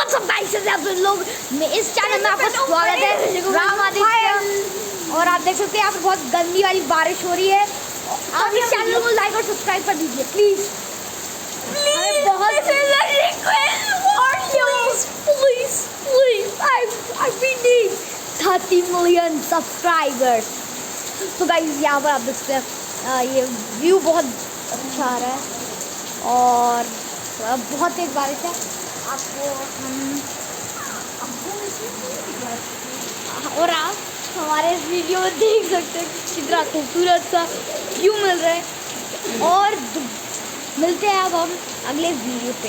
WhatsApp guys, आप लोग इस चैनल में आपका स्वागत है राम आदित्य। और आप देख सकते हैं यहाँ पर बहुत गंदी वाली बारिश हो रही है। आप इस चैनल को लाइक और सब्सक्राइब कर दीजिए please. We need 30 million subscribers। तो गाइस यहाँ पर आप देख सकते हैं ये व्यू बहुत अच्छा आ रहा है और बहुत तेज बारिश है। आपको और आप हमारे इस वीडियो में देख सकते हैं कितना खूबसूरत सा व्यू मिल रहा है। और मिलते हैं अब हम अगले वीडियो पे।